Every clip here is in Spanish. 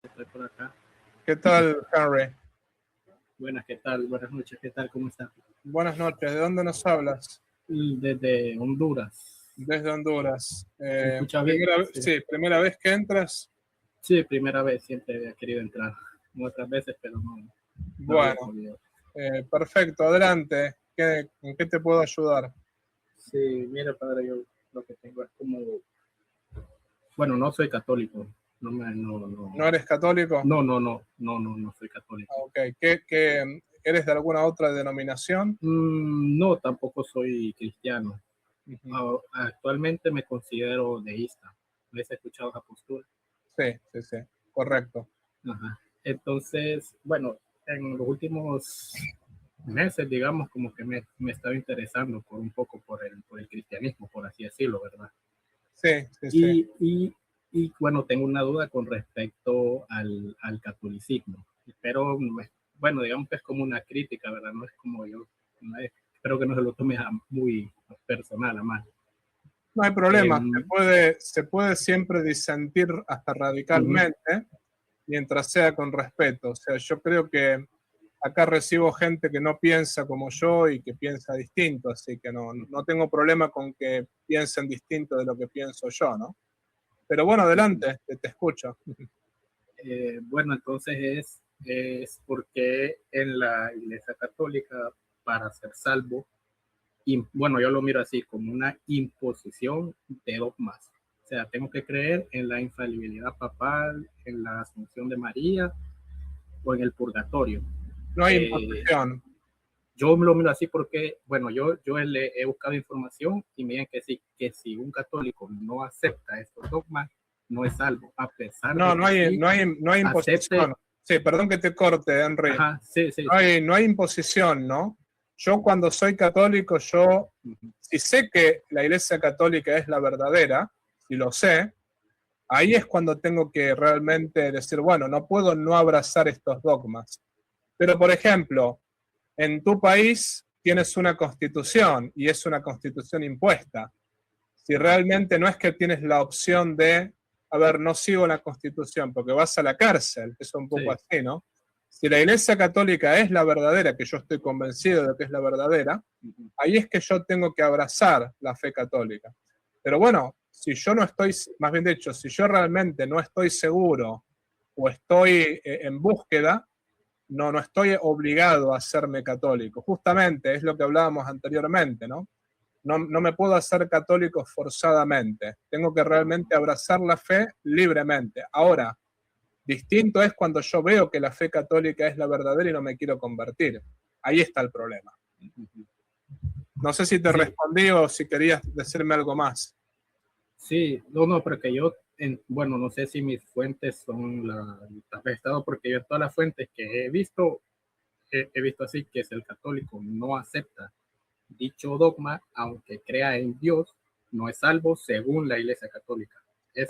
Estoy por acá. ¿Qué tal, Henry? Buenas, ¿qué tal? Buenas noches, ¿qué tal? ¿Cómo estás? Buenas noches. ¿De dónde nos hablas? Desde Honduras. Desde Honduras. ¿Se escucha bien? Sí, primera vez que entras. Sí, primera vez. Siempre había querido entrar otras veces, pero no. Bueno, perfecto. Adelante. ¿En qué te puedo ayudar? Sí, mira, padre, yo lo que tengo es como... Bueno, no soy católico. ¿No eres católico? No soy católico. Ok. ¿Eres de alguna otra denominación? No, tampoco soy cristiano. Uh-huh. Actualmente me considero deísta. ¿Has escuchado esa postura? Sí, correcto. Ajá. Entonces, bueno, en los últimos meses, digamos, como que me estaba interesando por un poco por el cristianismo, por así decirlo, ¿verdad? Sí. Y bueno, tengo una duda con respecto al catolicismo, pero bueno, digamos que es como una crítica, ¿verdad? No es como yo, espero que no se lo tome muy personal, a mal. No hay problema, se puede siempre disentir hasta radicalmente, mientras sea con respeto. O sea, yo creo que acá recibo gente que no piensa como yo y que piensa distinto, así que no tengo problema con que piensen distinto de lo que pienso yo, ¿no? Pero bueno, adelante, te escucho. Bueno, entonces es porque en la Iglesia Católica, para ser salvo, bueno, yo lo miro así, como una imposición de dogmas. O sea, tengo que creer en la infalibilidad papal, en la asunción de María o en el purgatorio. No hay imposición. Yo lo miro así porque, bueno, yo he buscado información y me dicen que si un católico no acepta estos dogmas, no es salvo, a pesar de que no hay imposición. acepte... Sí, perdón que te corte, Henry. Ajá, sí. No hay imposición, ¿no? Yo cuando soy católico, si sé que la Iglesia Católica es la verdadera, si lo sé, ahí es cuando tengo que realmente decir, bueno, no puedo no abrazar estos dogmas. Pero, por ejemplo, en tu país tienes una constitución y es una constitución impuesta. Si realmente no es que tienes la opción de, a ver, no sigo la constitución porque vas a la cárcel, es un poco así, ¿no? Si la Iglesia Católica es la verdadera, que yo estoy convencido de que es la verdadera, ahí es que yo tengo que abrazar la fe católica. Pero bueno, si yo no estoy, más bien dicho, si yo realmente no estoy seguro o estoy en búsqueda, no estoy obligado a hacerme católico. Justamente es lo que hablábamos anteriormente, ¿no? No me puedo hacer católico forzadamente. Tengo que realmente abrazar la fe libremente. Ahora, distinto es cuando yo veo que la fe católica es la verdadera y no me quiero convertir. Ahí está el problema. No sé si te respondí o si querías decirme algo más. Sí, no, porque yo, bueno, no sé si mis fuentes son las estado, porque yo todas las fuentes que he visto así que es el católico no acepta dicho dogma, aunque crea en Dios, no es salvo según la Iglesia Católica. Es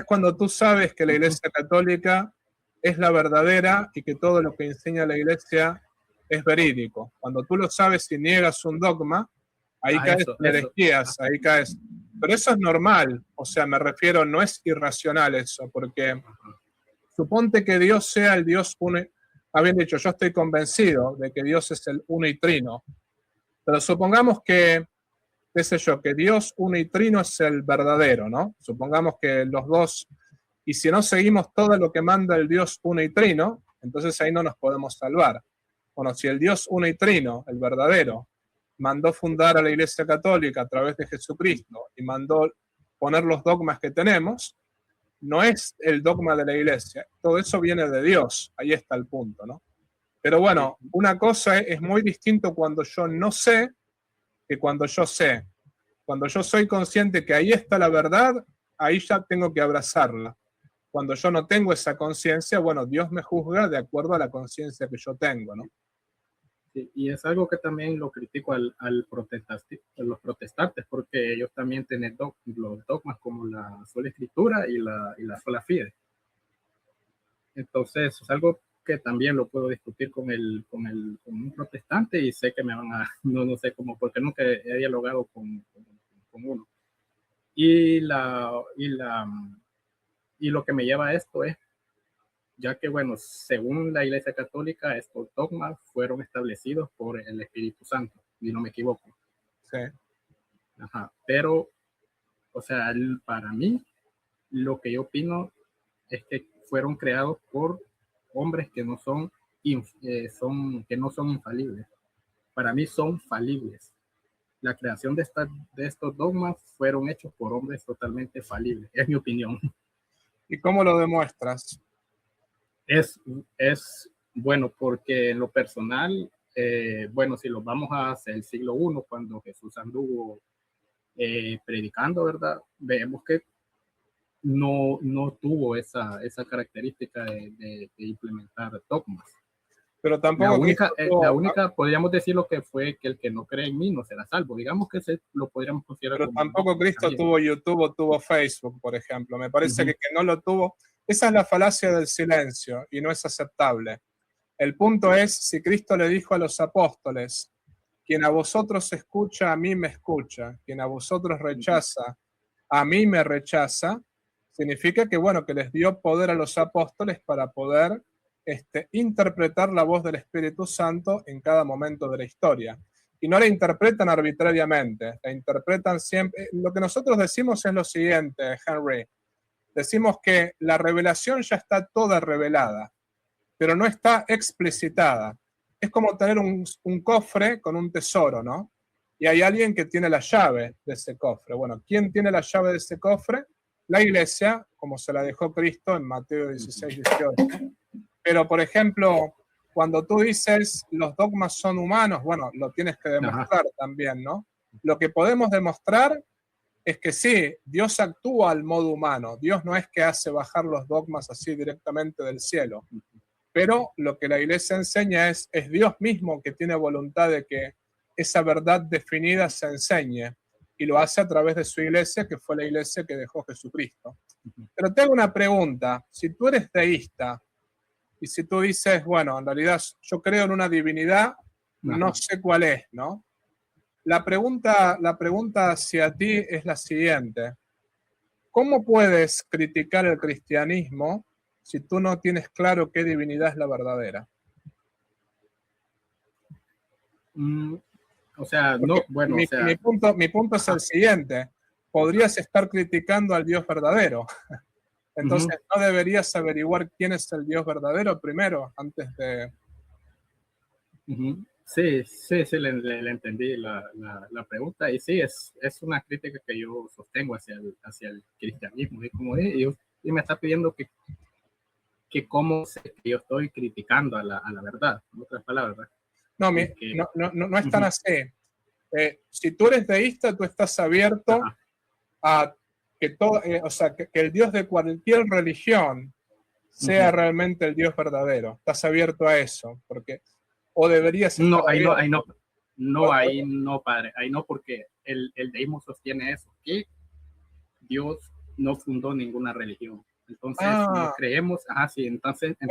cuando tú sabes que la Iglesia Católica es la verdadera y que todo lo que enseña la Iglesia es verídico. Cuando tú lo sabes y niegas un dogma, ahí caes en herejías, ahí caes. Pero eso es normal, o sea, me refiero, no es irracional eso, porque suponte que Dios sea el Dios uno. Habían dicho, yo estoy convencido de que Dios es el uno y trino, pero supongamos que, qué sé yo, que Dios uno y trino es el verdadero, ¿no? Supongamos que los dos, y si no seguimos todo lo que manda el Dios uno y trino, entonces ahí no nos podemos salvar. Bueno, si el Dios uno y trino, el verdadero, mandó fundar a la Iglesia Católica a través de Jesucristo y mandó poner los dogmas que tenemos, no es el dogma de la Iglesia, todo eso viene de Dios, ahí está el punto, ¿no? Pero bueno, una cosa es muy distinto cuando yo no sé que cuando yo sé. Cuando yo soy consciente que ahí está la verdad, ahí ya tengo que abrazarla. Cuando yo no tengo esa conciencia, bueno, Dios me juzga de acuerdo a la conciencia que yo tengo, ¿no? Sí, y es algo que también lo critico a los protestantes, porque ellos también tienen los dogmas como la sola escritura y la sola fide. Entonces, es algo que también lo puedo discutir con un protestante y sé que me van a, no sé cómo, porque nunca he dialogado con uno. Y, y lo que me lleva a esto es, ya que, bueno, según la Iglesia Católica, estos dogmas fueron establecidos por el Espíritu Santo, si no me equivoco. Sí. Ajá. Pero, o sea, para mí, lo que yo opino es que fueron creados por hombres que no que no son infalibles. Para mí son falibles. La creación de estos dogmas fueron hechos por hombres totalmente falibles, es mi opinión. ¿Y cómo lo demuestras? Es, es bueno porque en lo personal, bueno, si lo vamos hacia el siglo I, cuando Jesús anduvo predicando, ¿verdad? Vemos que no tuvo esa característica de implementar dogmas. Pero tampoco Cristo La tuvo, única, podríamos decir lo que fue que el que no cree en mí no será salvo. Digamos que lo podríamos considerar pero como un tampoco dogma Cristo también. tuvo YouTube o tuvo Facebook, por ejemplo. Me parece Uh-huh. que no lo tuvo. Esa es la falacia del silencio y no es aceptable. El punto es si Cristo le dijo a los apóstoles, quien a vosotros escucha, a mí me escucha, quien a vosotros rechaza, a mí me rechaza, significa que, bueno, que les dio poder a los apóstoles para poder interpretar la voz del Espíritu Santo en cada momento de la historia. Y no la interpretan arbitrariamente, la interpretan siempre. Lo que nosotros decimos es lo siguiente, Henry. Decimos que la revelación ya está toda revelada, pero no está explicitada. Es como tener un cofre con un tesoro, ¿no? Y hay alguien que tiene la llave de ese cofre. Bueno, ¿quién tiene la llave de ese cofre? La iglesia, como se la dejó Cristo en Mateo 16, 18. Pero, por ejemplo, cuando tú dices los dogmas son humanos, bueno, lo tienes que demostrar también, ¿no? Lo que podemos demostrar es que sí, Dios actúa al modo humano. Dios no es que hace bajar los dogmas así directamente del cielo. Pero lo que la iglesia enseña es Dios mismo que tiene voluntad de que esa verdad definida se enseñe y lo hace a través de su iglesia, que fue la iglesia que dejó Jesucristo. Pero te hago una pregunta, si tú eres deísta y si tú dices, bueno, en realidad yo creo en una divinidad, no sé cuál es, ¿no? La pregunta hacia ti es la siguiente. ¿Cómo puedes criticar el cristianismo si tú no tienes claro qué divinidad es la verdadera? O sea, Porque no, bueno, o sea, mi punto es el siguiente. Podrías estar criticando al Dios verdadero. Entonces, ¿no deberías averiguar quién es el Dios verdadero primero antes de...? Sí, le entendí la pregunta y sí, es una crítica que yo sostengo hacia el cristianismo y como y me está pidiendo que cómo sé que yo estoy criticando a la verdad, en otras palabras, ¿verdad? No, no es tan así. Si tú eres deísta, tú estás abierto a que todo, o sea, que el Dios de cualquier religión sea realmente el Dios verdadero. Estás abierto a eso, porque o deberías estar abierto. Ahí no, padre, ahí no, porque el deísmo sostiene eso, que Dios no fundó ninguna religión. Entonces no creemos, sí, entonces no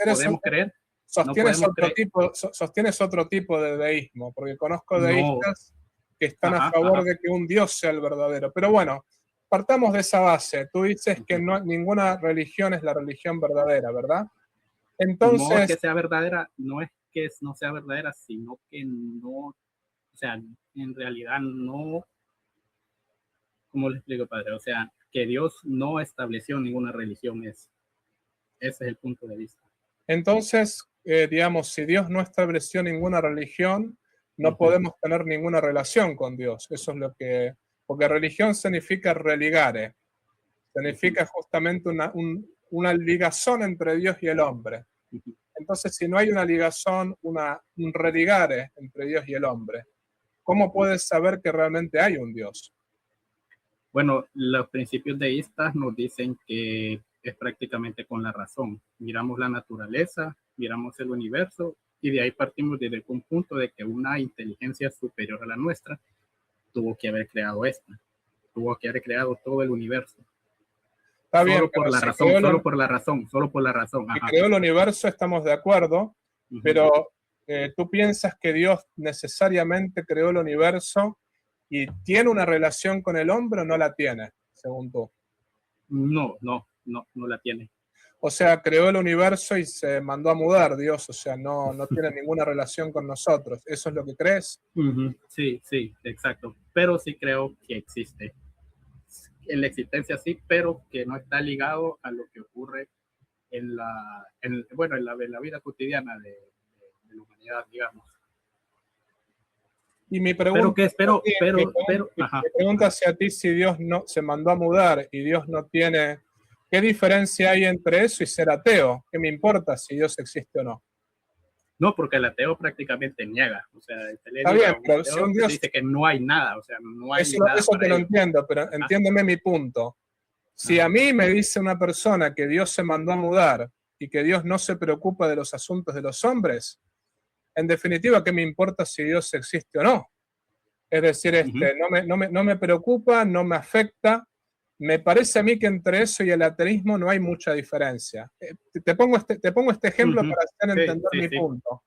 podemos creer. Sostienes otro tipo de deísmo, porque conozco No. deístas que están a favor de que un Dios sea el verdadero. Pero bueno, partamos de esa base. Tú dices que ninguna religión es la religión verdadera, ¿verdad? Entonces, no es que sea verdadera, no es que no sea verdadera, sino que no, o sea, en realidad no, ¿cómo le explico, padre? O sea, que Dios no estableció ninguna religión, ese es el punto de vista. Entonces, digamos, si Dios no estableció ninguna religión, no podemos tener ninguna relación con Dios. Eso es lo que... Porque religión significa religare. Significa justamente una ligazón entre Dios y el hombre. Entonces, si no hay una ligazón, un religare entre Dios y el hombre, ¿cómo puedes saber que realmente hay un Dios? Bueno, los principios deístas nos dicen que es prácticamente con la razón. Miramos la naturaleza, miramos el universo Y de ahí partimos desde un punto de que una inteligencia superior a la nuestra tuvo que haber creado esta, tuvo que haber creado todo el universo. Está bien, Solo por la razón, solo por la razón, solo por la razón. Si creó el universo, estamos de acuerdo, pero ¿tú piensas que Dios necesariamente creó el universo y tiene una relación con el hombre o no la tiene, según tú? No la tiene. O sea, creó el universo y se mandó a mudar Dios, o sea, no tiene ninguna relación con nosotros. ¿Eso es lo que crees? Sí, exacto. Pero sí creo que existe. En la existencia sí, pero que no está ligado a lo que ocurre en la vida cotidiana de la humanidad, digamos. Y mi pregunta, mi pregunta hacia ti, si Dios no se mandó a mudar y Dios no tiene, ¿qué diferencia hay entre eso y ser ateo? ¿Qué me importa si Dios existe o no? No, porque el ateo prácticamente niega. O sea, está bien, pero si un Dios dice que no hay nada, o sea, no hay eso, nada. Eso te lo entiendo, pero entiéndeme mi punto. Si a mí me dice una persona que Dios se mandó a mudar y que Dios no se preocupa de los asuntos de los hombres, en definitiva, ¿qué me importa si Dios existe o no? Es decir, no me preocupa, no me afecta. Me parece a mí que entre eso y el ateísmo no hay mucha diferencia. Te pongo este ejemplo para hacer entender mi punto.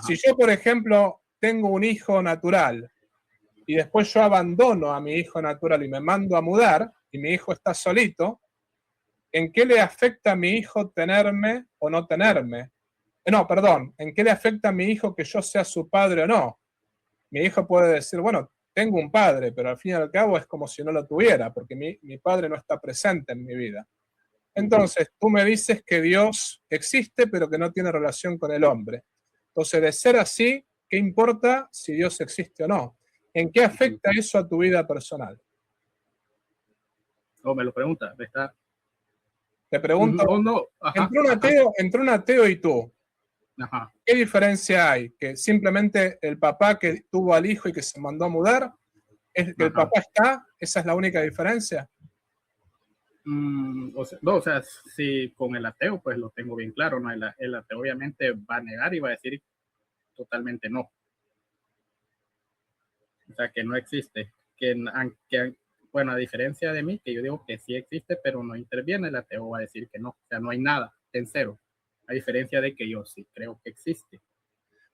Si yo, por ejemplo, tengo un hijo natural y después yo abandono a mi hijo natural y me mando a mudar y mi hijo está solito, ¿en qué le afecta a mi hijo tenerme o no tenerme? No, perdón, ¿en qué le afecta a mi hijo que yo sea su padre o no? Mi hijo puede decir, bueno, tengo un padre, pero al fin y al cabo es como si no lo tuviera, porque mi padre no está presente en mi vida. Entonces, tú me dices que Dios existe, pero que no tiene relación con el hombre. Entonces, de ser así, ¿qué importa si Dios existe o no? ¿En qué afecta eso a tu vida personal? Me lo pregunta, ¿está? Te pregunto, entre un ateo y tú, ¿qué diferencia hay? ¿Que simplemente el papá que tuvo al hijo y que se mandó a mudar, es que el papá está? ¿Esa es la única diferencia? O sea, si con el ateo, pues lo tengo bien claro, ¿no? El ateo obviamente va a negar y va a decir totalmente no. O sea, que no existe. Bueno, a diferencia de mí, que yo digo que sí existe, pero no interviene, el ateo va a decir que no. O sea, no hay nada, en cero. A diferencia de que yo sí creo que existe.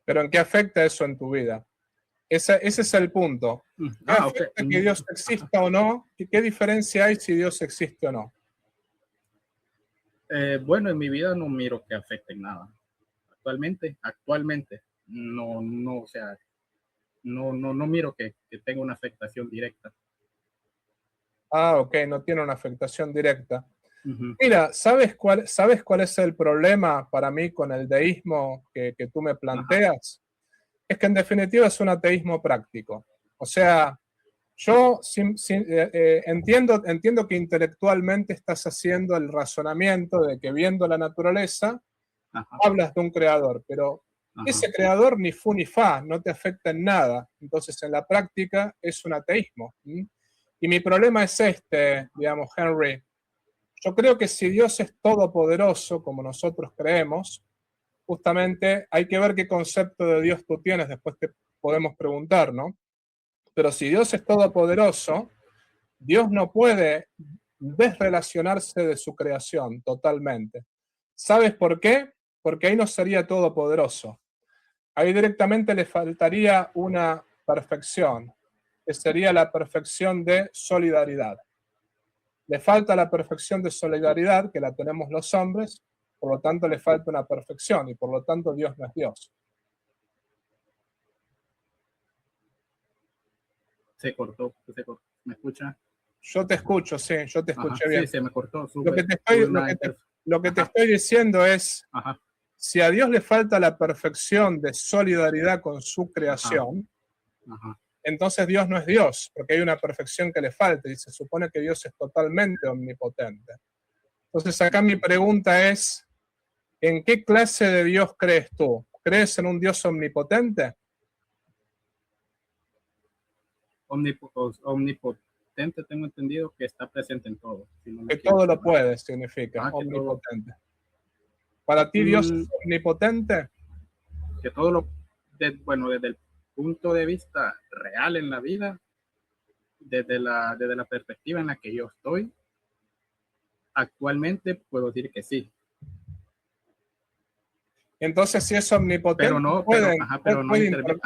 ¿Pero en qué afecta eso en tu vida? Ese es el punto. ¿Qué afecta que Dios exista o no? ¿Qué diferencia hay si Dios existe o no? Bueno, en mi vida no miro que afecte en nada. Actualmente, no, o sea, no miro que tenga una afectación directa. Ok, no tiene una afectación directa. Mira, ¿sabes cuál es el problema para mí con el deísmo que tú me planteas? Es que en definitiva es un ateísmo práctico. O sea, yo entiendo que intelectualmente estás haciendo el razonamiento de que viendo la naturaleza hablas de un creador, pero ese creador ni fu ni fa, no te afecta en nada. Entonces en la práctica es un ateísmo. Y mi problema es digamos, Henry. Yo creo que si Dios es todopoderoso, como nosotros creemos, justamente hay que ver qué concepto de Dios tú tienes, después te podemos preguntar, ¿no? Pero si Dios es todopoderoso, Dios no puede desrelacionarse de su creación totalmente. ¿Sabes por qué? Porque ahí no sería todopoderoso. Ahí directamente le faltaría una perfección, que sería la perfección de solidaridad. Le falta la perfección de solidaridad, que la tenemos los hombres, por lo tanto le falta una perfección y por lo tanto Dios no es Dios. Se cortó. ¿Me escucha? Yo te escucho, sí, yo te escuché bien. Sí, se me cortó. Lo que te estoy diciendo es, si a Dios le falta la perfección de solidaridad con su creación, entonces Dios no es Dios, porque hay una perfección que le falta y se supone que Dios es totalmente omnipotente. Entonces acá mi pregunta es, ¿en qué clase de Dios crees tú? ¿Crees en un Dios omnipotente? Omnipotente, tengo entendido que está presente en todo. Que todo lo puede, significa omnipotente. ¿Para ti Dios es omnipotente? que todo lo, bueno, desde el punto de vista real en la vida, desde la perspectiva en la que yo estoy, actualmente puedo decir que sí. Entonces, si es omnipotente, Pero no, pero no interviene.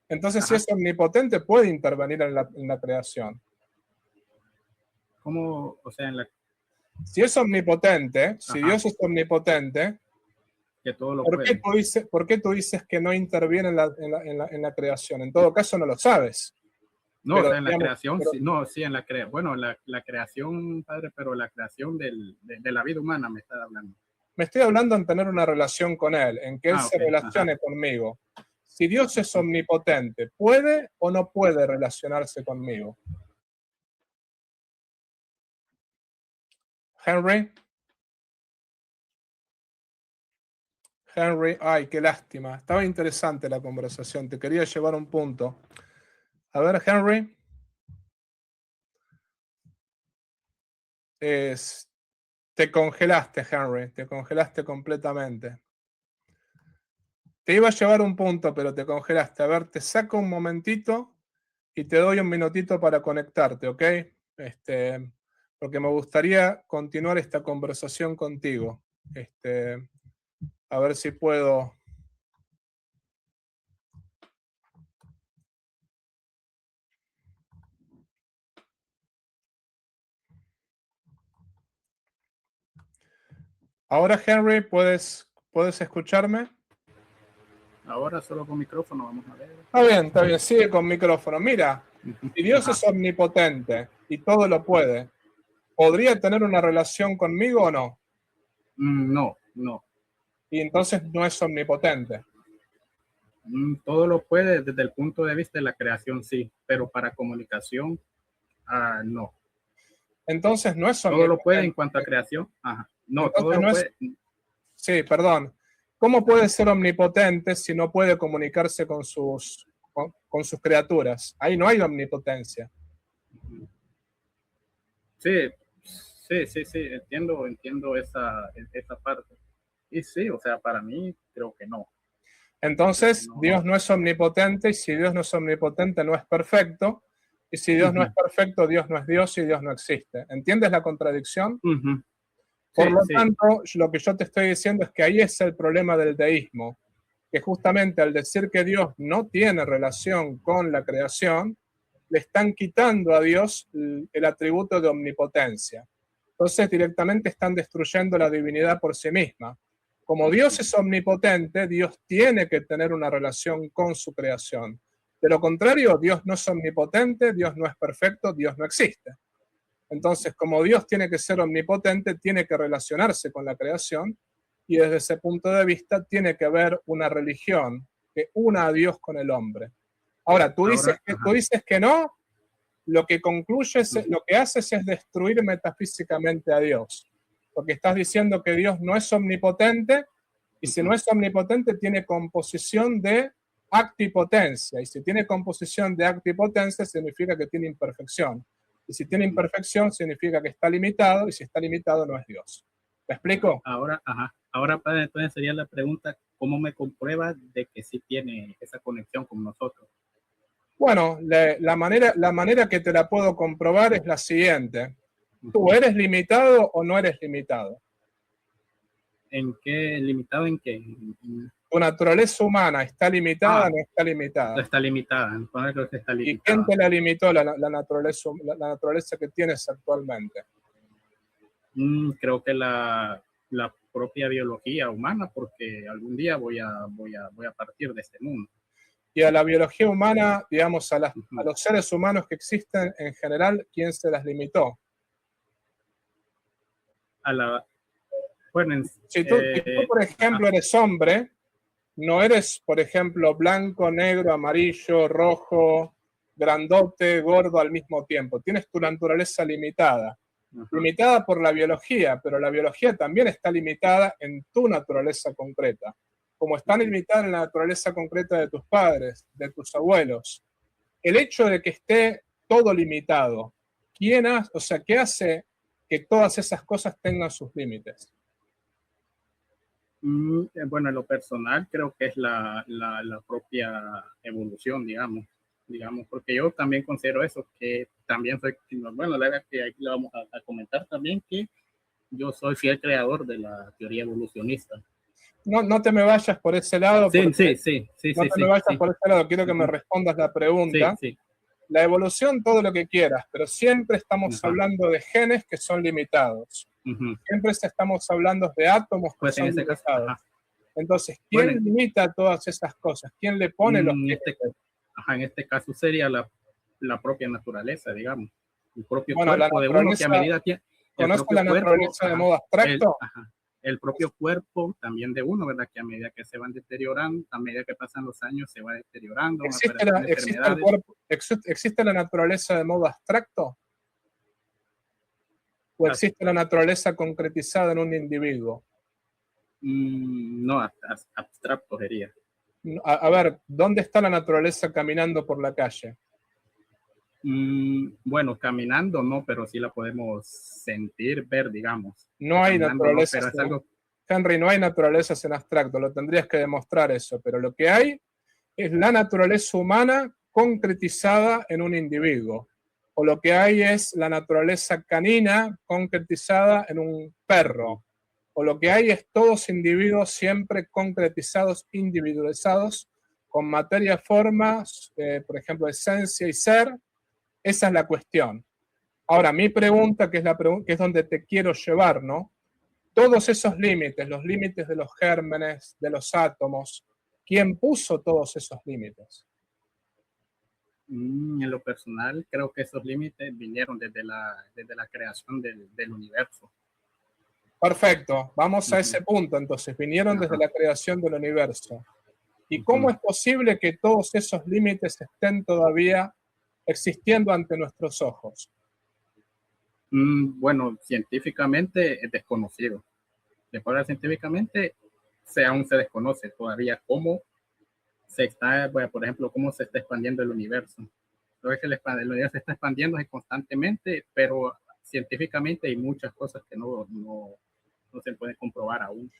Entonces, si es omnipotente, puede intervenir en la creación. ¿Cómo? O sea, si es omnipotente, si Dios es omnipotente, que todo lo ¿por qué tú dices que no interviene en la creación? En todo caso, no lo sabes. No, pero, o sea, en la creación, sí, no, sí, en la creación, bueno, la creación, padre, pero la creación de la vida humana me está hablando. Me estoy hablando en tener una relación con Él, en que Él se relacione conmigo. Si Dios es omnipotente, ¿puede o no puede relacionarse conmigo? Henry, ay, qué lástima. Estaba interesante la conversación, te quería llevar a un punto. A ver, Henry. Te congelaste, Henry, te congelaste completamente. Te iba a llevar un punto, pero te congelaste. A ver, te saco un momentito y te doy un minutito para conectarte, ¿ok? Porque me gustaría continuar esta conversación contigo. A ver si puedo. Ahora, Henry, ¿puedes escucharme? Ahora solo con micrófono, vamos a ver. Está bien, sigue con micrófono. Mira, si Dios es omnipotente y todo lo puede, ¿podría tener una relación conmigo o no? No. Y entonces no es omnipotente. Todo lo puede desde el punto de vista de la creación, sí, pero para comunicación, no. Entonces no es omnipotente. Todo lo puede en cuanto a creación. No, entonces todo lo puede. Sí, perdón. ¿Cómo puede ser omnipotente si no puede comunicarse con sus criaturas? Ahí no hay omnipotencia. Sí, entiendo esa parte. Y sí, o sea, para mí creo que no. Entonces, Dios no es omnipotente, y si Dios no es omnipotente, no es perfecto. Y si Dios no es perfecto, Dios no es Dios y Dios no existe. ¿Entiendes la contradicción? Por lo tanto, lo que yo te estoy diciendo es que ahí es el problema del deísmo, que justamente al decir que Dios no tiene relación con la creación, le están quitando a Dios el atributo de omnipotencia. Entonces directamente están destruyendo la divinidad por sí misma. Como Dios es omnipotente, Dios tiene que tener una relación con su creación. De lo contrario, Dios no es omnipotente, Dios no es perfecto, Dios no existe. Entonces, como Dios tiene que ser omnipotente, tiene que relacionarse con la creación y desde ese punto de vista tiene que haber una religión que una a Dios con el hombre. Ahora, tú dices que no, lo que concluyes, lo que haces es destruir metafísicamente a Dios, porque estás diciendo que Dios no es omnipotente y si no es omnipotente tiene composición de actipotencia y si tiene composición de actipotencia significa que tiene imperfección. Y si tiene imperfección, significa que está limitado, y si está limitado, no es Dios. ¿Me explico? Ahora, padre, entonces sería la pregunta, ¿cómo me compruebas de que sí tiene esa conexión con nosotros? Bueno, la manera que te la puedo comprobar es la siguiente. ¿Tú eres limitado o no eres limitado? ¿En qué? ¿Limitado en qué? ¿Tu naturaleza humana está limitada o no está limitada? Está limitada. Creo que está limitada. ¿Y quién te la limitó la naturaleza que tienes actualmente? Creo que la propia biología humana, porque algún día voy a partir de este mundo. Y a la biología humana, digamos, a los seres humanos que existen en general, ¿quién se las limitó? Si tú, por ejemplo, eres hombre, no eres, por ejemplo, blanco, negro, amarillo, rojo, grandote, gordo al mismo tiempo. Tienes tu naturaleza limitada. Limitada por la biología, pero la biología también está limitada en tu naturaleza concreta. Como está limitada en la naturaleza concreta de tus padres, de tus abuelos. El hecho de que esté todo limitado, ¿qué hace que todas esas cosas tengan sus límites? Bueno, en lo personal creo que es la propia evolución, digamos, porque yo también considero eso, que también soy, bueno, la verdad que aquí le vamos a comentar también que yo soy fiel creador de la teoría evolucionista. No te me vayas por ese lado, Sí, porque sí, no te me vayas por ese lado, quiero que me uh-huh. respondas la Sí, pregunta. sí. La evolución, todo lo que quieras, pero siempre estamos Uh-huh. hablando de genes que son limitados. Uh-huh. Siempre estamos hablando de átomos que Pues en son ese caso, limitados. ajá. Entonces, ¿quién Bueno, limita todas esas cosas? ¿Quién le pone los límites? en este caso sería la propia naturaleza, digamos. El propio Bueno, la cuerpo de uno que a naturaleza, medida que el ¿conoce propio la cuerpo, naturaleza de modo abstracto? el propio cuerpo también de uno, ¿verdad? Que a medida que se van deteriorando, a medida que pasan los años, se va deteriorando, van apareciendo enfermedades. ¿Existe la naturaleza de modo abstracto? ¿O Así, existe la naturaleza concretizada en un individuo? no, abstracto sería. A ver, ¿dónde está la naturaleza caminando por la calle? Bueno, caminando no, pero sí la podemos sentir, ver, digamos. No hay Caminando no, naturaleza, pero es algo. Henry, no hay naturalezas en abstracto, lo tendrías que demostrar eso, pero lo que hay es la naturaleza humana concretizada en un individuo, o lo que hay es la naturaleza canina concretizada en un perro, o lo que hay es todos individuos siempre concretizados, individualizados, con materia, formas, por ejemplo, esencia y ser. Esa es la cuestión. Ahora, mi pregunta, que es donde te quiero llevar, ¿no? Todos esos límites, los límites de los gérmenes, de los átomos, ¿quién puso todos esos límites? En lo personal, creo que esos límites vinieron desde la creación del universo. Perfecto, vamos a ese punto entonces, vinieron desde la creación del universo. ¿Y cómo es posible que todos esos límites estén todavía existiendo ante nuestros ojos? Bueno, científicamente es desconocido. De acuerdo científicamente, aún se desconoce todavía cómo se está, bueno, por ejemplo, cómo se está expandiendo el universo. Creo que el universo se está expandiendo constantemente, pero científicamente hay muchas cosas que no se pueden comprobar aún.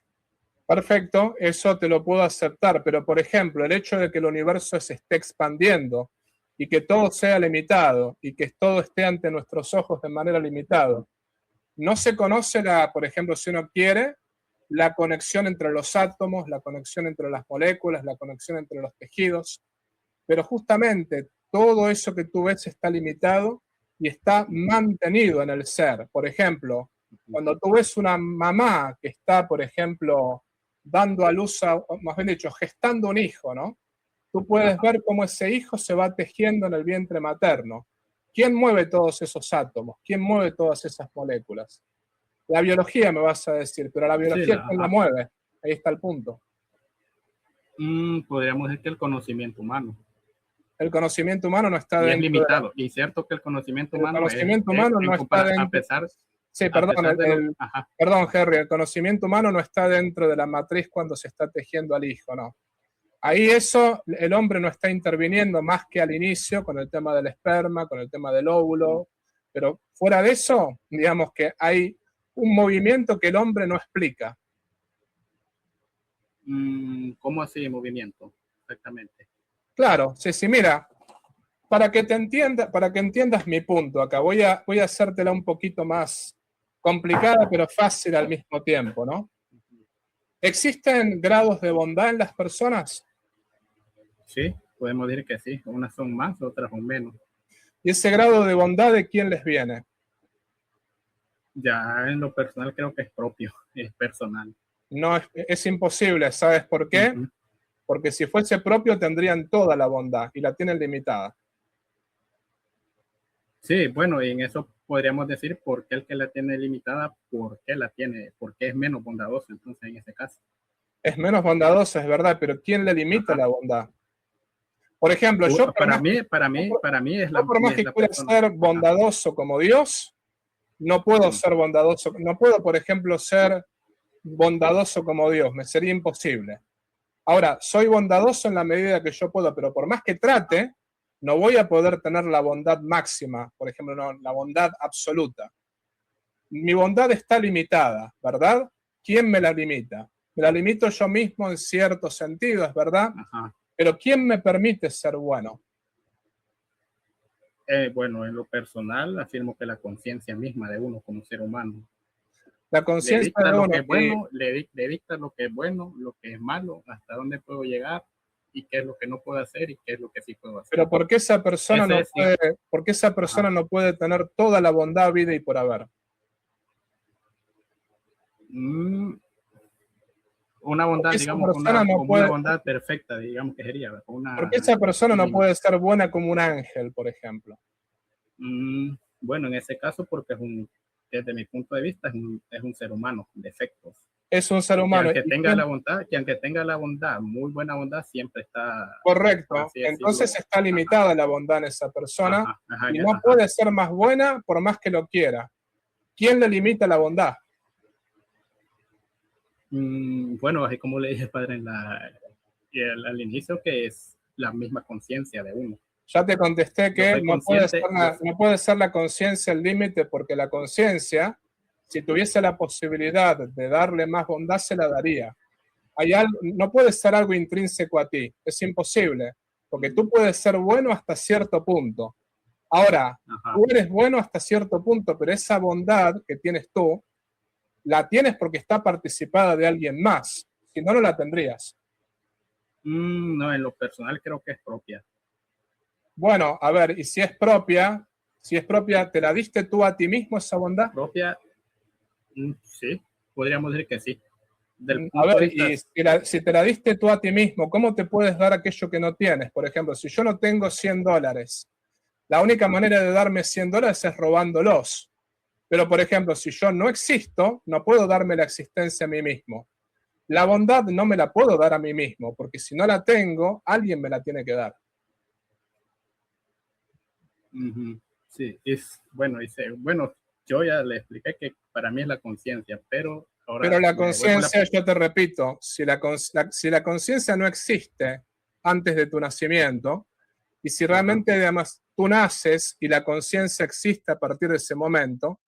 Perfecto, eso te lo puedo aceptar, pero por ejemplo, el hecho de que el universo se esté expandiendo y que todo sea limitado y que todo esté ante nuestros ojos de manera limitada, no se conoce, por ejemplo, si uno quiere, la conexión entre los átomos, la conexión entre las moléculas, la conexión entre los tejidos, pero justamente todo eso que tú ves está limitado y está mantenido en el ser. Por ejemplo, cuando tú ves una mamá que está, por ejemplo, dando a luz, más bien dicho, gestando un hijo, ¿no? Tú puedes ver cómo ese hijo se va tejiendo en el vientre materno. ¿Quién mueve todos esos átomos? ¿Quién mueve todas esas moléculas? La biología, me vas a decir, pero la biología, ¿quién la mueve? Ahí está el punto. Podríamos decir que el conocimiento humano. El conocimiento humano no está y dentro. Es limitado. Y cierto que el conocimiento humano no está dentro. A pesar, sí, perdón, perdón, Henry, el conocimiento humano no está dentro de la matriz cuando se está tejiendo al hijo, no. Ahí el hombre no está interviniendo más que al inicio con el tema del esperma, con el tema del óvulo, pero fuera de eso, digamos que hay un movimiento que el hombre no explica. ¿Cómo así movimiento? Exactamente. Claro, sí, mira, para que entiendas mi punto acá, voy a hacértela un poquito más complicada, pero fácil al mismo tiempo, ¿no? ¿Existen grados de bondad en las personas? Sí, podemos decir que sí. Unas son más, otras son menos. ¿Y ese grado de bondad de quién les viene? Ya en lo personal creo que es propio, es personal. No, es imposible, ¿sabes por qué? Porque si fuese propio tendrían toda la bondad y la tienen limitada. Sí, bueno, y en eso podríamos decir por qué el que la tiene limitada, por qué la tiene, por qué es menos bondadoso, entonces en ese caso. Es menos bondadoso, es verdad, pero ¿quién le limita la bondad? Por ejemplo, para mí es la por más que quiera ser bondadoso como Dios, no puedo ser bondadoso, no puedo, por ejemplo, ser bondadoso como Dios, me sería imposible. Ahora, soy bondadoso en la medida que yo puedo, pero por más que trate, no voy a poder tener la bondad máxima, por ejemplo, no, la bondad absoluta. Mi bondad está limitada, ¿verdad? ¿Quién me la limita? Me la limito yo mismo en cierto sentido, es verdad. Ajá. Pero ¿quién me permite ser bueno? Bueno, en lo personal afirmo que la conciencia misma de uno como ser humano La le conciencia dicta de lo uno. que es bueno, le dicta lo que es bueno, lo que es malo, hasta dónde puedo llegar y qué es lo que no puedo hacer y qué es lo que sí puedo hacer. Pero ¿por qué esa persona Ese no es, sí. puede, por qué esa persona Ajá. no puede tener toda la bondad, vida y por haber? Mm, una ¿Por qué bondad, esa digamos, persona no como una puede, bondad perfecta, digamos que sería por qué una esa persona no ilimitada. puede ser buena como un ángel, por ejemplo? Bueno, en ese caso, porque desde mi punto de vista, es un ser humano con defectos. Es un ser Y que humano. aunque ¿Y tenga quién? la bondad, muy buena bondad, siempre está, por Correcto. así Entonces decirlo, está ajá, limitada la bondad en esa persona ajá, ajá, y no ajá. puede ser más buena por más que lo quiera. ¿Quién le limita la bondad? Bueno, así como le dije, padre, al inicio, que es la misma conciencia de uno. Ya te contesté Yo que soy consciente, no puede ser la conciencia el límite, porque la conciencia, si tuviese la posibilidad de darle más bondad, se la daría. No puede ser algo intrínseco a ti, es imposible, porque tú puedes ser bueno hasta cierto punto. Ahora, ajá. tú eres bueno hasta cierto punto, pero esa bondad que tienes tú, la tienes porque está participada de alguien más, si no, no la tendrías. No, en lo personal creo que es propia. Bueno, a ver, y si es propia, ¿te la diste tú a ti mismo esa bondad? Propia, sí, podríamos decir que sí. Del A punto de ver, vista, y si te la diste tú a ti mismo, ¿cómo te puedes dar aquello que no tienes? Por ejemplo, si yo no tengo $100, la única manera de darme $100 es robándolos. Pero, por ejemplo, si yo no existo, no puedo darme la existencia a mí mismo. La bondad no me la puedo dar a mí mismo, porque si no la tengo, alguien me la tiene que dar. sí, bueno, yo ya le expliqué que para mí es la conciencia, pero Pero ahora la le devuelvo la... conciencia, yo te repito, si la conciencia no existe antes de tu nacimiento, y si Ajá. realmente además tú naces y la conciencia existe a partir de ese momento,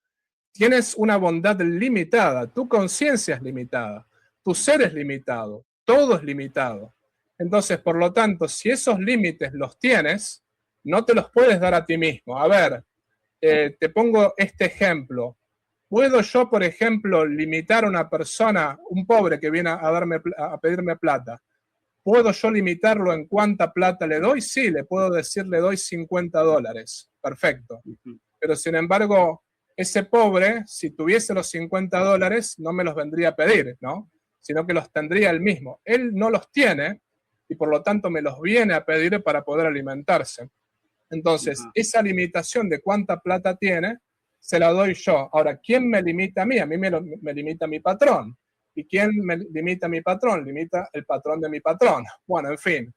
tienes una bondad limitada, tu conciencia es limitada, tu ser es limitado, todo es limitado. Entonces, por lo tanto, si esos límites los tienes, no te los puedes dar a ti mismo. A ver, te pongo este ejemplo. ¿Puedo yo, por ejemplo, limitar a una persona, un pobre que viene a pedirme plata? ¿Puedo yo limitarlo en cuánta plata le doy? Sí, le puedo decir le doy $50. Perfecto. Pero sin embargo, ese pobre, si tuviese los $50, no me los vendría a pedir, ¿no? Sino que los tendría él mismo. Él no los tiene y por lo tanto me los viene a pedir para poder alimentarse. Entonces, esa limitación de cuánta plata tiene, se la doy yo. Ahora, ¿quién me limita a mí? A mí me limita mi patrón. ¿Y quién me limita a mi patrón? Limita el patrón de mi patrón. Bueno, en fin,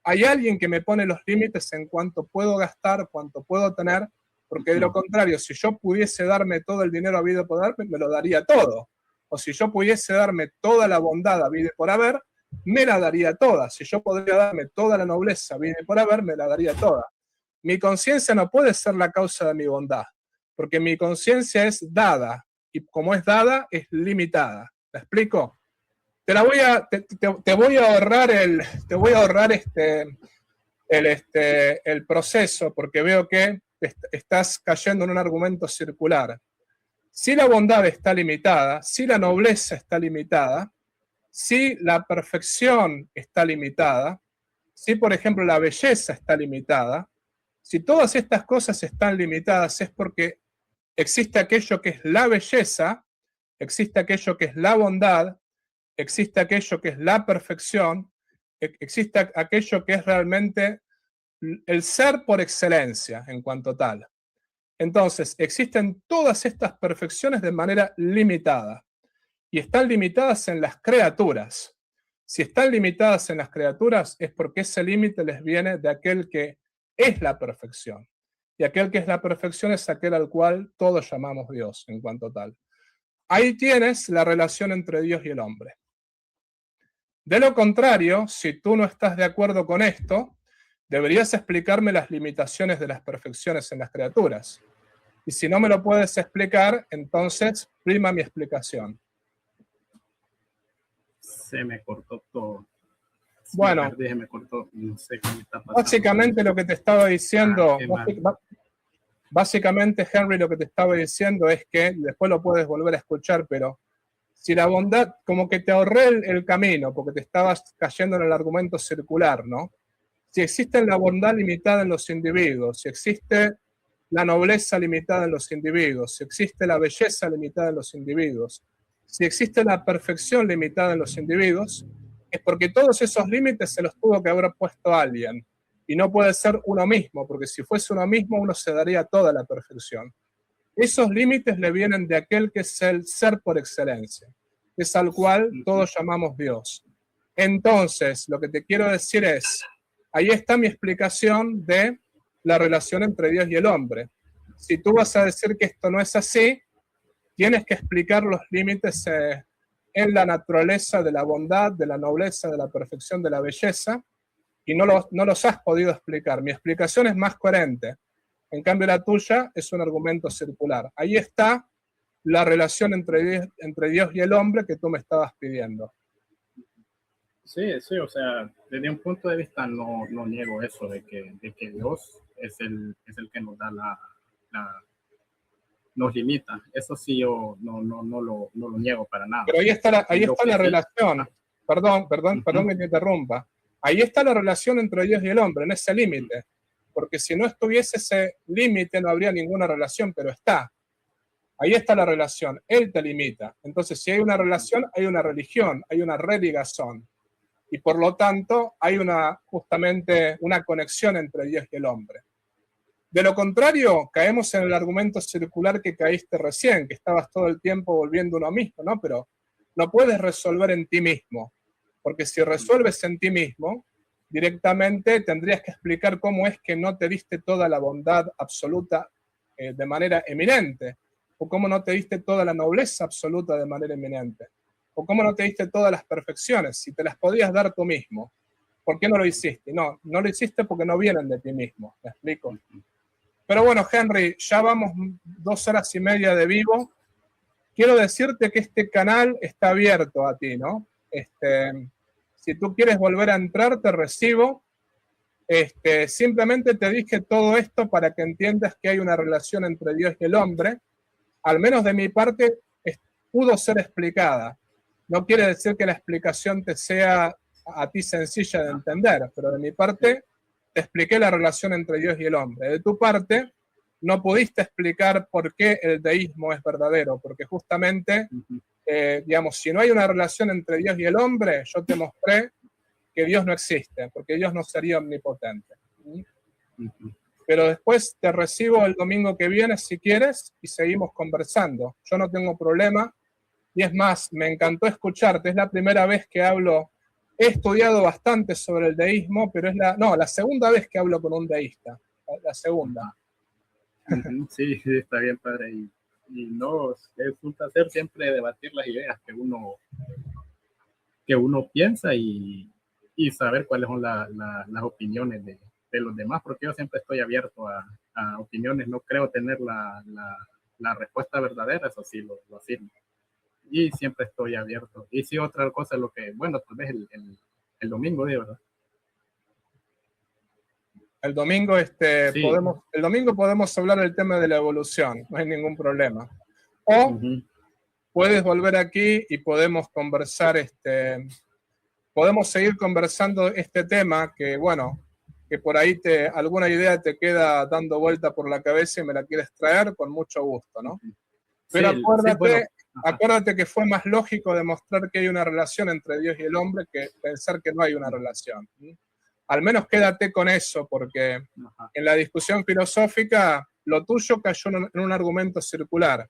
hay alguien que me pone los límites en cuánto puedo gastar, cuánto puedo tener, porque de lo contrario, si yo pudiese darme todo el dinero habido por haber, me lo daría todo. O si yo pudiese darme toda la bondad habido por haber, me la daría toda. Si yo podría darme toda la nobleza habido por haber, me la daría toda. Mi conciencia no puede ser la causa de mi bondad, porque mi conciencia es dada, y como es dada, es limitada. ¿Me explico? Te voy a ahorrar el proceso, porque veo que estás cayendo en un argumento circular. Si la bondad está limitada, si la nobleza está limitada, si la perfección está limitada, si por ejemplo la belleza está limitada, si todas estas cosas están limitadas es porque existe aquello que es la belleza, existe aquello que es la bondad, existe aquello que es la perfección, existe aquello que es realmente el ser por excelencia en cuanto tal. Entonces, existen todas estas perfecciones de manera limitada y están limitadas en las criaturas. Si están limitadas en las criaturas es porque ese límite les viene de aquel que es la perfección. Y aquel que es la perfección es aquel al cual todos llamamos Dios en cuanto tal. Ahí tienes la relación entre Dios y el hombre. De lo contrario, si tú no estás de acuerdo con esto, deberías explicarme las limitaciones de las perfecciones en las criaturas. Y si no me lo puedes explicar, entonces prima mi explicación. se me cortó todo. Bueno, Se me cortó, no sé qué me está pasando. Básicamente lo que te estaba diciendo, qué mal. básicamente, Henry, lo que te estaba diciendo es que, después lo puedes volver a escuchar, pero si la bondad, como que te ahorré el camino, porque te estabas cayendo en el argumento circular, ¿no? Si existe la bondad limitada en los individuos, si existe la nobleza limitada en los individuos, si existe la belleza limitada en los individuos, si existe la perfección limitada en los individuos, es porque todos esos límites se los tuvo que haber puesto alguien. Y no puede ser uno mismo, porque si fuese uno mismo, uno se daría toda la perfección. Esos límites le vienen de aquel que es el ser por excelencia, que es al cual todos llamamos Dios. Entonces, lo que te quiero decir es, ahí está mi explicación de la relación entre Dios y el hombre. Si tú vas a decir que esto no es así, tienes que explicar los límites en la naturaleza de la bondad, de la nobleza, de la perfección, de la belleza, y no los has podido explicar. Mi explicación es más coherente. En cambio, la tuya es un argumento circular. Ahí está la relación entre Dios y el hombre que tú me estabas pidiendo. Sí, sí, o sea, desde un punto de vista no niego eso de que Dios es el que nos da nos limita. Eso sí yo no lo niego para nada. Pero ahí está la relación. Perdón que te interrumpa. Ahí está la relación entre Dios y el hombre, en ese límite. Porque si no estuviese ese límite no habría ninguna relación, pero está. Ahí está la relación. Él te limita. Entonces, si hay una relación, hay una religión, hay una religazón. Y por lo tanto, hay justamente una conexión entre Dios y el hombre. De lo contrario, caemos en el argumento circular que caíste recién, que estabas todo el tiempo volviendo uno mismo, ¿no? Pero no puedes resolver en ti mismo, porque si resuelves en ti mismo, directamente tendrías que explicar cómo es que no te diste toda la bondad absoluta de manera eminente, o cómo no te diste toda la nobleza absoluta de manera eminente, o cómo no te diste todas las perfecciones, si te las podías dar tú mismo. ¿Por qué no lo hiciste? No lo hiciste porque no vienen de ti mismo, ¿me explico? Pero bueno, Henry, ya vamos 2 horas y media de vivo. Quiero decirte que este canal está abierto a ti, ¿no? Si tú quieres volver a entrar, te recibo. Simplemente te dije todo esto para que entiendas que hay una relación entre Dios y el hombre. Al menos de mi parte, pudo ser explicada. No quiere decir que la explicación te sea a ti sencilla de entender, pero de mi parte te expliqué la relación entre Dios y el hombre. De tu parte, no pudiste explicar por qué el deísmo es verdadero, porque justamente, digamos, si no hay una relación entre Dios y el hombre, yo te mostré que Dios no existe, porque Dios no sería omnipotente. Pero después te recibo el domingo que viene, si quieres, y seguimos conversando. Yo no tengo problema, y es más, me encantó escucharte. Es la primera vez que hablo. He estudiado bastante sobre el deísmo, pero es la segunda vez que hablo con un deísta. La segunda. Sí, está bien, padre. Y no, es un placer siempre debatir las ideas que uno piensa y saber cuáles son las opiniones de los demás, porque yo siempre estoy abierto a opiniones. No creo tener la respuesta verdadera, eso sí lo afirmo. Y siempre estoy abierto. Y sí, otra cosa, lo que, bueno, tal vez el domingo, ¿de verdad? El domingo, Sí. el domingo podemos hablar del tema de la evolución, no hay ningún problema. O puedes volver aquí y podemos conversar, podemos seguir conversando este tema que, bueno, que por ahí alguna idea te queda dando vuelta por la cabeza y me la quieres traer, con mucho gusto, ¿no? Pero Sí, acuérdate, sí, bueno, acuérdate que fue más lógico demostrar que hay una relación entre Dios y el hombre que pensar que no hay una relación. Al menos quédate con eso, porque en la discusión filosófica lo tuyo cayó en un argumento circular.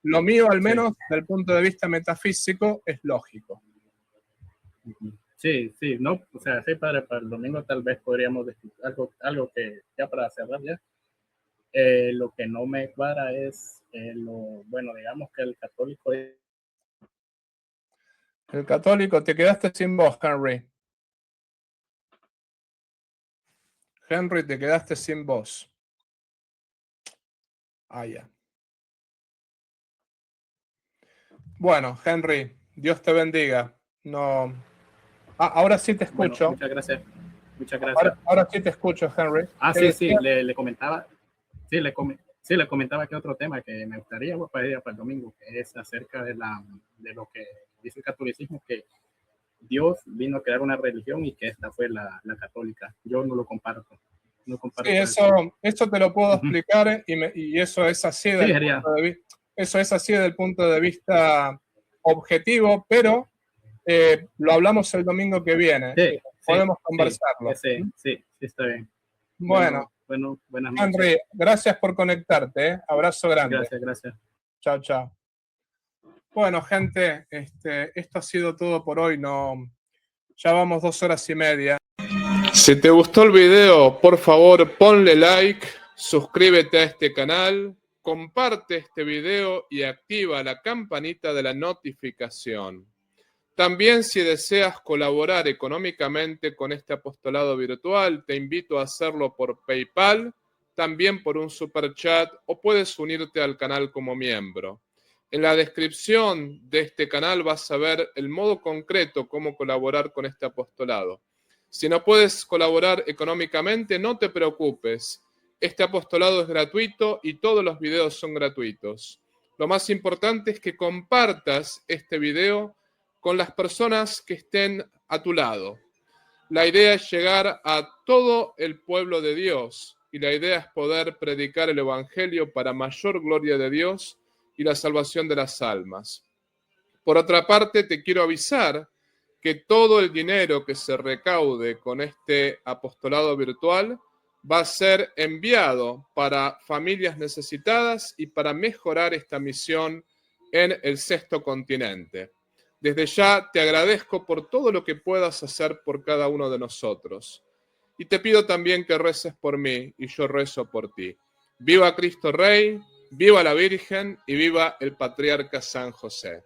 Lo mío, al menos, desde el punto de vista metafísico, es lógico. Sí, sí, no, o sea, sí, padre, para el domingo tal vez podríamos decir algo que, ya para cerrar ya, lo que no me cuadra es, bueno, digamos que el católico es... El católico, te quedaste sin voz, Henry. Henry, te quedaste sin voz. Ah, ya. Bueno, Henry, Dios te bendiga. No. Ahora sí te escucho. Bueno, muchas gracias. Muchas gracias. Ahora sí te escucho, Henry. Sí, le comentaba. Sí, le comentaba que otro tema que me gustaría para el domingo, que es acerca de lo que dice el catolicismo, que Dios vino a crear una religión y que esta fue la católica. Yo no lo comparto. No comparto sí, eso te lo puedo explicar y eso es así eso es así desde el punto de vista objetivo, pero lo hablamos el domingo que viene. Sí, podemos conversarlo. Sí, está bien. Bueno, buenas noches. Henry, gracias por conectarte. Abrazo grande. Gracias. Chao, chao. Bueno, gente, esto ha sido todo por hoy. Ya vamos 2 horas y media. Si te gustó el video, por favor, ponle like, suscríbete a este canal, comparte este video y activa la campanita de la notificación. También, si deseas colaborar económicamente con este apostolado virtual, te invito a hacerlo por PayPal, también por un super chat, o puedes unirte al canal como miembro. En la descripción de este canal vas a ver el modo concreto cómo colaborar con este apostolado. Si no puedes colaborar económicamente, no te preocupes. Este apostolado es gratuito y todos los videos son gratuitos. Lo más importante es que compartas este video con las personas que estén a tu lado. La idea es llegar a todo el pueblo de Dios y la idea es poder predicar el evangelio para mayor gloria de Dios y la salvación de las almas. Por otra parte, te quiero avisar que todo el dinero que se recaude con este apostolado virtual va a ser enviado para familias necesitadas y para mejorar esta misión en el 6º continente. Desde ya te agradezco por todo lo que puedas hacer por cada uno de nosotros. Y te pido también que reces por mí y yo rezo por ti. Viva Cristo Rey, viva la Virgen y viva el Patriarca San José.